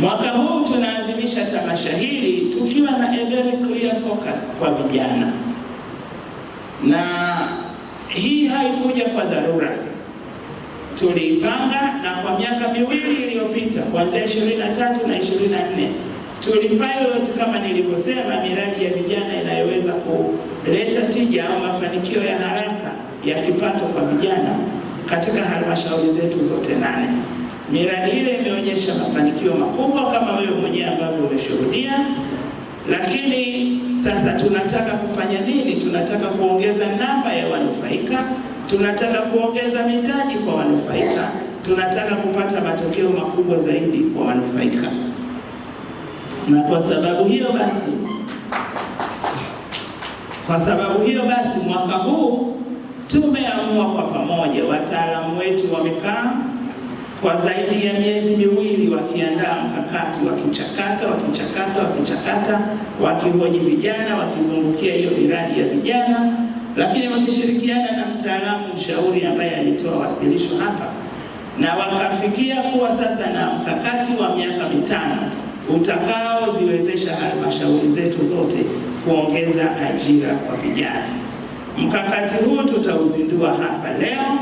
Mwaka huu tunaadhimisha tamasha hili tukiwa na a very clear focus kwa vijana, na hii haikuja kwa dharura. Tuliipanga, na kwa miaka miwili iliyopita kuanzia 23 na 24 tulipilot, kama nilivyosema, miradi ya vijana inayoweza kuleta tija au mafanikio ya haraka ya kipato kwa vijana katika halmashauri zetu zote 8. Miradi ile imeonyesha mafanikio makubwa kama wewe mwenyewe ambavyo umeshuhudia. Lakini sasa tunataka kufanya nini? Tunataka kuongeza namba ya wanufaika, tunataka kuongeza mitaji kwa wanufaika, tunataka kupata matokeo makubwa zaidi kwa wanufaika. Na kwa sababu hiyo basi mwaka huu tumeamua kwa pamoja, wataalamu wetu wamekaa kwa zaidi ya miezi miwili wakiandaa mkakati, wakichakata, wakihoji vijana, wakizungukia hiyo miradi ya vijana, lakini wakishirikiana na mtaalamu mshauri ambaye alitoa wasilisho hapa, na wakafikia kuwa sasa na mkakati wa miaka 5 utakaoziwezesha halmashauri zetu zote kuongeza ajira kwa vijana. Mkakati huu tutauzindua hapa leo,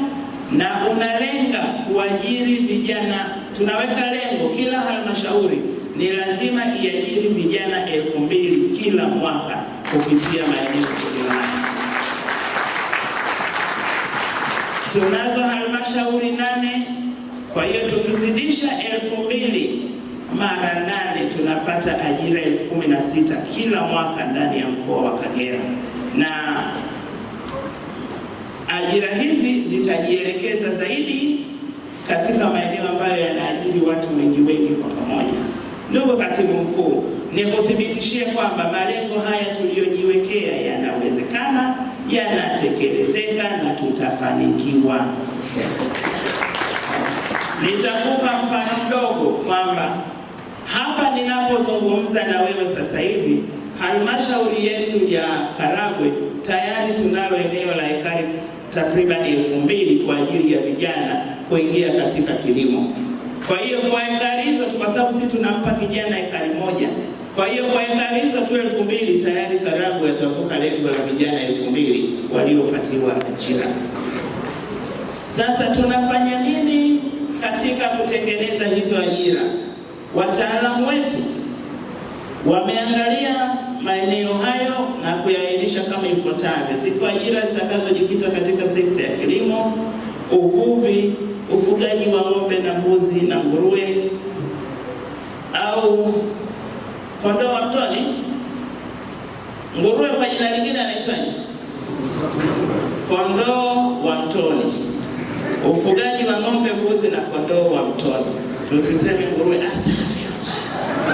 na unalenga kuajiri vijana. Tunaweka lengo, kila halmashauri ni lazima iajiri vijana 2000 kila mwaka kupitia maeneo mbalimbali. Tunazo halmashauri 8, kwa hiyo tukizidisha 2000 mara 8 tunapata ajira 16,000 kila mwaka ndani ya mkoa wa Kagera, na ajira hizi zitajielekeza zaidi katika maeneo ambayo yanaajiri watu wengi kwa pamoja. Ndugu Katibu Mkuu, nikuthibitishie kwamba malengo haya tuliyojiwekea yanawezekana, yanatekelezeka na tutafanikiwa. Nitakupa mfano mdogo kwamba hapa ninapozungumza na wewe sasa hivi, halmashauri yetu ya Karagwe tayari tunalo eneo la ekari takriban 2000 kwa ajili ya vijana kuingia katika kilimo. Kwa hiyo kwa ekari hizo, kwa sababu sisi tunampa kijana ekari 1, kwa hiyo kwa ekari hizo tu 2000 tayari Karagwe atavuka lengo la vijana 2000 waliopatiwa ajira. Sasa tunafanya nini katika kutengeneza hizo ajira? Wataalamu wetu wameangalia maeneo hayo na kuyaainisha kama ifuatavyo. Ziko ajira zitakazojikita katika sekta ya kilimo, uvuvi, ufugaji wa ng'ombe na mbuzi na nguruwe au kondoo wa mtoni. Nguruwe kwa jina lingine anaitwaje? Kondoo wa mtoni. Ufugaji wa ng'ombe, mbuzi na kondoo wa mtoni. Tusiseme nguruwe.